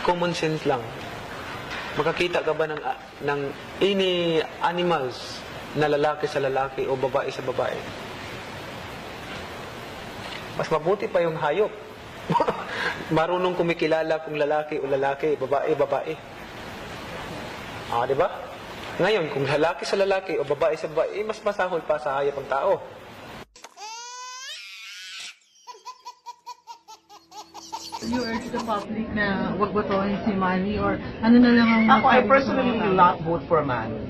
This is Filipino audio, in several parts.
Common sense lang. Makakita ka ba ng any animals na lalaki sa lalaki o babae sa babae? Mas mabuti pa yung hayop. Marunong kumikilala kung lalaki o lalaki, babae, babae. Di ba? Ngayon, kung lalaki sa lalaki o babae sa babae, mas masahol pa sa hayop ang tao. You urge the public na wag botohin si Manny or ano na lang ang... Ako, I personally will not vote for Manny.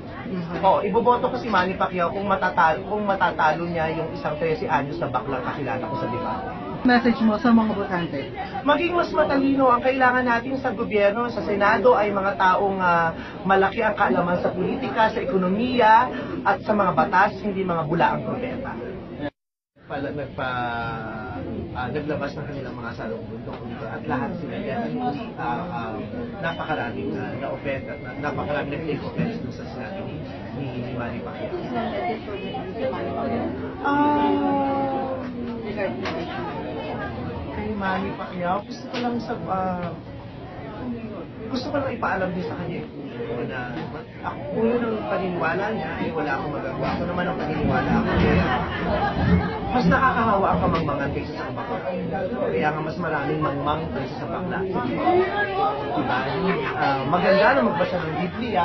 Iboboto ko si Manny Pacquiao kung matatalo niya yung isang 13 anyos na baklang kakilala ko sa debate. Message mo sa mga botante? Maging mas matalino ang kailangan natin sa gobyerno, sa Senado ay mga taong malaki ang kaalaman sa politika, sa ekonomiya, at sa mga batas, hindi mga bulaang propeta. Naglabas ng kanilang mga salubong at lahat sila yan napakaraming na-offend at napakaraming nag-take offense dun sa sinabi ni Manny Pacquiao. Kay Manny Pacquiao, gusto ko lang ipaalam din sa kanya na kung yun ang paniniwala niya, wala akong magagawa. Ako naman ang paniniwala ako. Mas nakakahawa ang kamangmangan kaysa sa bakla. Kaya nga mas maraming mangmang kaysa sa bakla. Diba? Maganda na magbasa ng Biblia.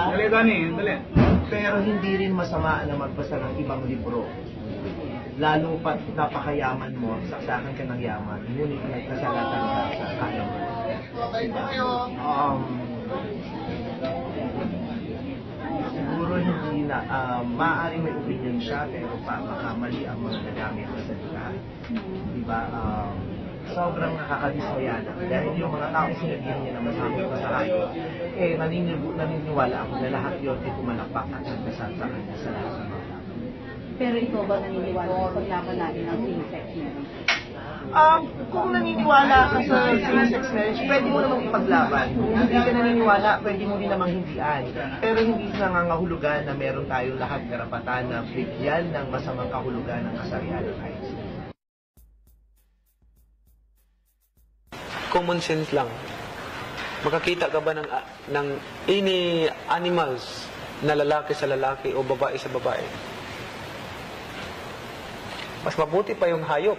Pero hindi rin masama na magbasa ng ibang libro. Lalo pat napakayaman mo, saksakan ka ng yaman, ngunit nagkasalatan ka sa kaalaman. Diba? Siguro hindi na, maaaring may opinion siya, pero makamali ang mga nagamit na salita. Diba? Sobrang nakakadismaya na. Dahil yung mga taong sinabihan niya na masamit pa sa hayop, naniniwala ako na lahat yun ay pumalakpak at nagdasal sa kanya sa lahat ng mga tao. Pero ikaw ba naniniwala sa paglaban natin ng same-sex marriage? Kung naniniwala ka sa same-sex marriage, pwede mo namang ipaglaban. Kung hindi ka naniniwala, pwede mo din namang hindian. Pero hindi nangangahulugan na meron tayong lahat karapatan na bigyan ng masamang kahulugan ng kasarian ng ICC. Common sense lang. Makakita ka ba ng any animals na lalaki sa lalaki o babae sa babae? Mas mabuti pa yung hayop.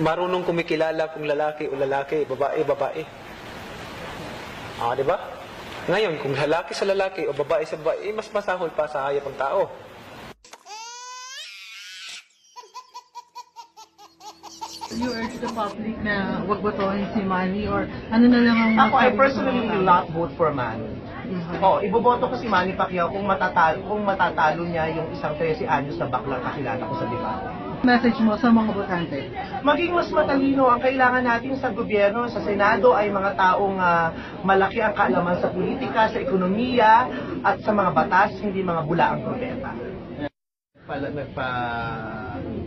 Marunong kumikilala kung lalaki o lalaki, babae, babae. Di ba? Ngayon, kung lalaki sa lalaki o babae sa babae, mas masahol pa sa hayop ang tao. You urge the public na wag botohin si Manny or ano na lang ang... Ako, I personally will not vote for Manny. Iboboto ko si Manny Pacquiao kung matatalo niya yung isang 13 anyos na baklang kakilala ko sa debate. Message mo sa mga botante? Maging mas matalino ang kailangan natin sa gobyerno, sa Senado ay mga taong malaki ang kaalaman sa politika, sa ekonomiya, at sa mga batas, hindi mga bulaang propeta.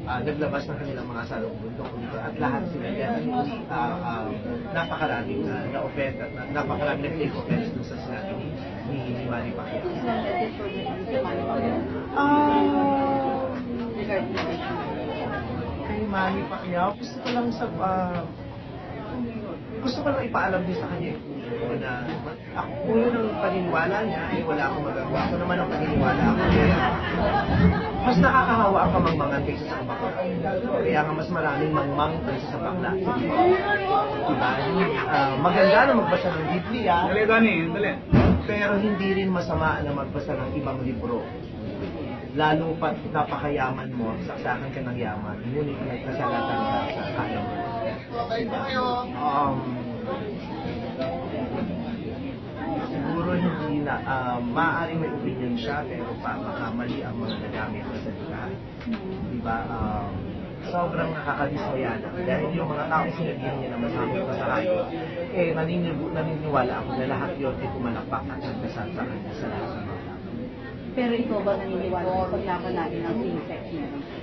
Naglabas ng kanilang mga salubong at lahat sila yan napakaraming na-offend at napakaraming nag-take offense dun sa sinabi ni Manny Pacquiao. Kay Manny Pacquiao, gusto ko lang ipaalam din sa kanya na kung yun ang paniniwala niya, wala akong magagawa. Ako naman ang paniniwala ako. Mas nakakahawa ang kamangmangan kaysa sa bakla. Kaya nga mas maraming mangmang kaysa sa bakla. Diba? Maganda na magbasa ng Biblia. Pero hindi rin masama na magbasa ng ibang libro. Lalo pat napakayaman mo, saksakan ka ng yaman, ngunit nagkasalatan ka sa kaalaman. Diba? Siguro hindi na, maaaring may opinion siya, pero makamali ang mga nagamit na salita. Diba? Sobrang nakakadismaya na. Dahil yung mga taong sinabihan niya na masamit pa sa hayop, naniniwala ako na lahat yun ay pumalakpak at nagdasal sa kanya sa lahat ng mga tao. Pero ikaw ba naniniwala sa paglaban natin ng same-sex marriage?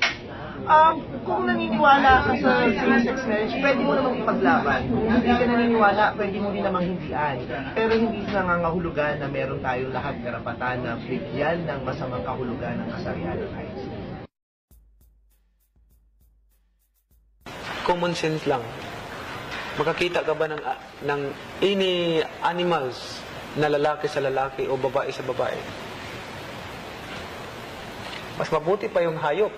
Kung naniniwala ka sa same-sex marriage, pwede mo namang ipaglaban. Kung hindi ka naniniwala, pwede mo din namang hindian. Pero hindi nangangahulugan na meron tayong lahat karapatan na bigyan ng masamang kahulugan ng kasarian ng ICC. Common sense lang. Makakita ka ba ng any animals na lalaki sa lalaki o babae sa babae? Mas mabuti pa yung hayop.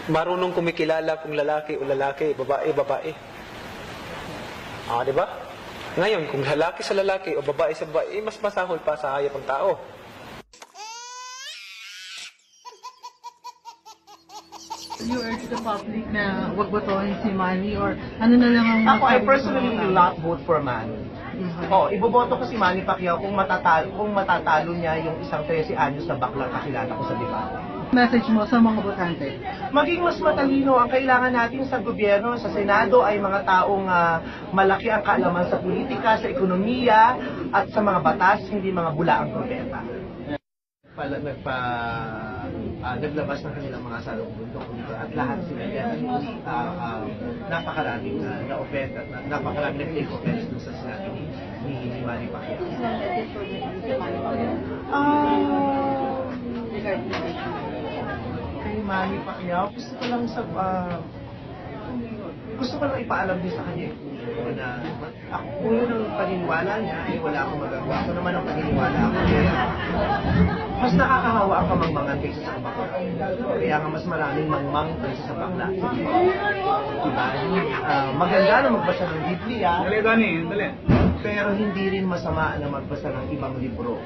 Marunong kumikilala kung lalaki o lalaki, babae, babae. Di ba? Ngayon, kung lalaki sa lalaki o babae sa babae, mas masahol pa sa hayop ang tao. You urge the public na wag botohin si Manny or ano na lang ang... Ako, I masabi mo sa personally mga will tao? not vote for Manny. Iboboto ko si Manny Pacquiao kung matatalo niya yung isang 13 anyos na baklang kakilala ko sa debate. Message mo sa mga botante. Maging mas matalino ang kailangan natin sa gobyerno, sa Senado ay mga taong malaki ang kaalaman sa politika, sa ekonomiya, at sa mga batas, hindi mga bulaang propeta. Naglabas ng kanilang mga salubong dokumento at lahat sila yan napakaraming na-offend at napakaraming nag-take offense dun sa sinabi ni Manny Pacquiao. Kay Manny Pacquiao, gusto ko lang ipaalam din sa kanya na kung yun ang paniniwala niya, ay wala akong magagawa. Ako naman ang paniniwala ko. Kaya mas nakakahawa ang kamangmangan kaysa sa bakla. Kaya nga mas maraming mangmang kaysa sa bakla. Diba? Maganda na magbasa ng Biblia. Pero hindi rin masama na magbasa ng ibang libro.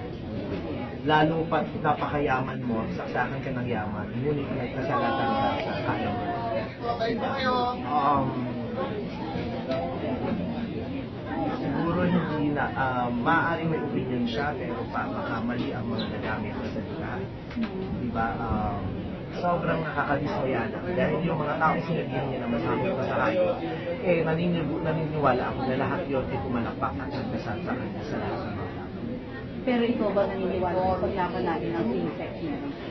Lalo pat napakayaman mo, saksakan ka ng yaman, ngunit nagkasalatan ka sa kayaman. Siguro hindi na, maaaring may opinion siya, pero makamali ang mga nagamit na salita. Diba? Sobrang nakakadismaya na. Dahil yung mga taong sinabihan niya na masamit pa sa kayo, naniniwala ako na lahat yun ay pumalakpak at nagdasal sa kanya sa lahat ng mga. Pero ikaw ba naniniwala sa paglaban natin ng same-sex marriage?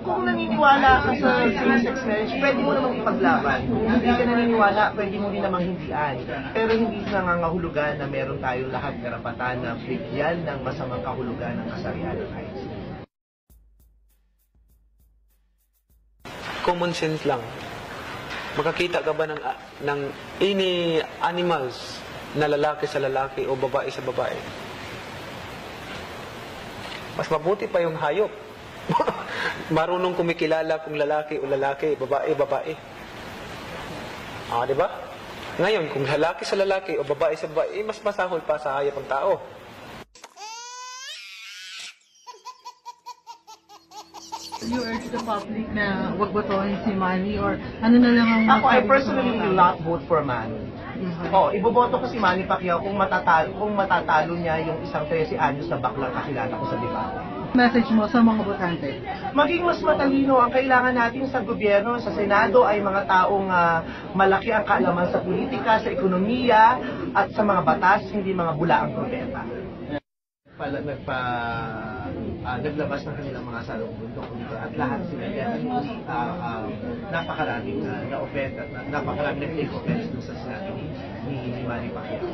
Kung naniniwala ka sa same-sex marriage, pwede mo namang ipaglaban. Kung hindi ka naniniwala, pwede mo din namang hindian. Pero hindi nangangahulugan na meron tayong lahat karapatan na bigyan ng masamang kahulugan ng kasarian ng IC. Common sense lang. Makakita ka ba ng any animals na lalaki sa lalaki o babae sa babae? Mas mabuti pa yung hayop. Marunong kumikilala kung lalaki o lalaki, babae, babae. Di ba? Ngayon, kung lalaki sa lalaki o babae sa babae, mas masahol pa sa hayop ang tao. You urge the public na wag botohin si Manny or ano na lang ang... Ako, I masabi mo sa personally mga will tao? not vote for Manny. Iboboto ko si Manny Pacquiao kung matatalo niya yung isang 13 anyos na baklang kakilala ko sa debate. Message mo sa mga botante. Maging mas matalino ang kailangan natin sa gobyerno, sa Senado ay mga taong malaki ang kaalaman sa politika, sa ekonomiya, at sa mga batas, hindi mga bulaang propeta. Naglabas ng kanilang mga salubong dokumento at lahat sila yan napakaraming na-offend at napakaraming nag-take offense dun sa sinabi ni Manny Pacquiao.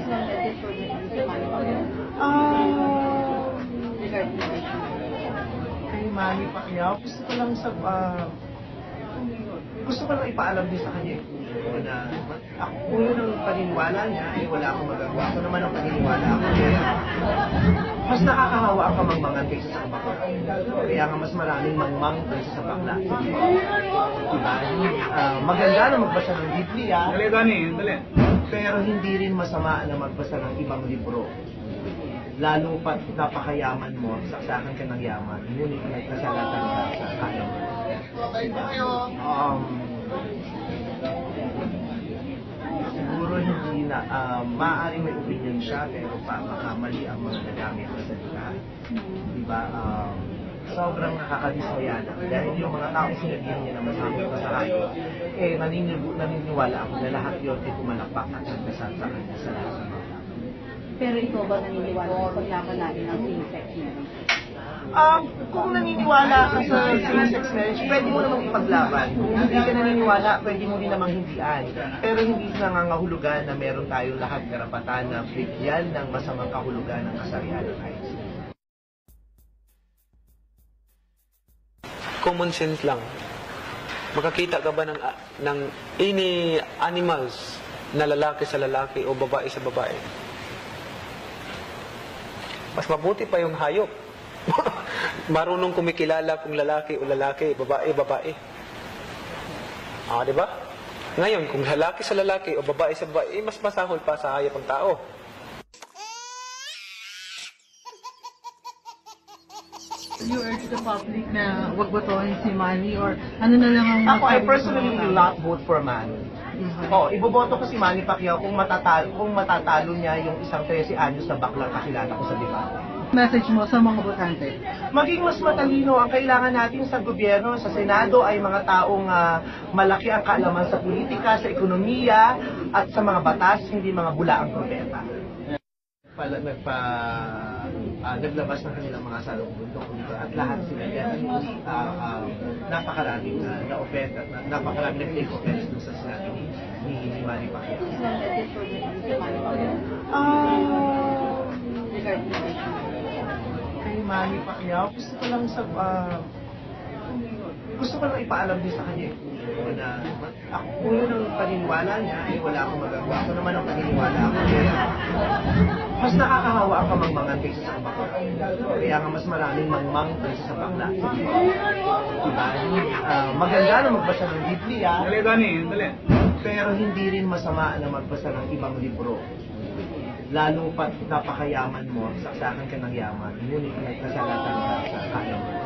Kay Manny Pacquiao, gusto ko lang ipaalam din sa kanya na kung yun ang paniniwala niya, ay wala akong magagawa. Ako naman ang paniniwala ko. Kaya mas nakakahawa ang kamangmangan kaysa sa bakla. Kaya nga mas maraming mangmang kaysa sa bakla. Diba? Maganda na magbasa ng Biblia. Pero hindi rin masama na magbasa ng ibang libro. Lalo pat napakayaman mo, saksakan ka ng yaman, ngunit nagkasalatan ka sa kayaman. Siguro hindi na, maaaring may opinion siya, pero makamali ang mga nagamit na salita. Diba? Sobrang nakakadismaya na. Dahil yung mga taong sinabihan niya na masamit pa sa kayo, naniniwala ako na lahat yun ay pumalakpak at nagdasal sa kanya sa lahat ng mga. Pero ikaw ba naniniwala sa paglaban natin ng same-sex marriage? Kung naniniwala ka sa same-sex marriage, pwede mo namang ipaglaban. Kung hindi ka naniniwala, pwede mo din namang hindian. Pero hindi nangangahulugan na meron tayong lahat karapatan na bigyan ng masamang kahulugan ng kasarian ng IC. Common sense lang. Makakita ka ba ng any animals na lalaki sa lalaki o babae sa babae. Mas mabuti pa yung hayop. Marunong kumikilala kung lalaki o lalaki, babae, babae. Di ba? Ngayon, kung lalaki sa lalaki o babae sa babae, mas masahol pa sa hayop ang tao. You urge the public na wag botohin si Manny or ano na lang ang... Ako, I personally will not vote for Manny. Iboboto ko si Manny Pacquiao kung matatalo niya yung isang 13 anyos na baklang kakilala ko sa debate. Message mo sa mga botante? Maging mas matalino ang kailangan natin sa gobyerno, sa Senado ay mga taong malaki ang kaalaman sa politika, sa ekonomiya, at sa mga batas, hindi mga bulaang propeta. Naglabas ng kanilang mga salubong dokumento at lahat sila definitely napakaraming na-offense at napakaraming nag-take offense dun sa sinabi ni Manny Pacquiao. Isang message for si Manny Pacquiao. Regarding the issue. Kay Manny Pacquiao, gusto ko lang ipaalam din sa kanya na ako kung yun ang paniniwala niya ay wala akong magagawa. Ako naman ang paniniwala ako. Kaya mas nakakahawa ang kamangmangan kaysa sa bakla. Kaya nga mas maraming mangmang kaysa sa bakla. Diba? Maganda na magbasa ng Biblia. Pero hindi rin masama na magbasa ng ibang libro. Lalo pat napakayaman mo, saksakan ka ng yaman, ngunit nagkasalatan ka sa kaalaman.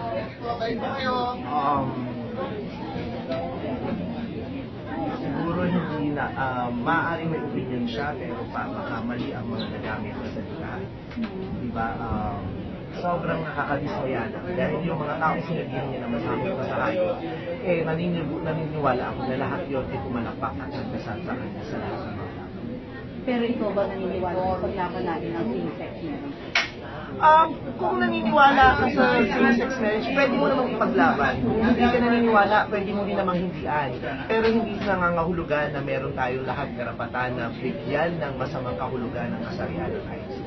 Siguro hindi na, maaaring may opinion siya, pero makamali ang mga nagamit na salita. Diba? Sobrang nakakadismaya na. Dahil yung mga taong sinabihan niya na masamit pa sa hayop, naniniwala ako na lahat yun ay pumalakpak at nagdasal sa kanya sa lahat ng mga tao. Pero ikaw ba naniniwala sa paglaban natin ng same-sex marriage? Kung naniniwala ka sa same-sex marriage, pwede mo namang ipaglaban. Kung hindi ka naniniwala, pwede mo din namang hindian. Pero hindi nangangahulugan na meron tayong lahat karapatan na bigyan ng masamang kahulugan ng kasarian ng ayos.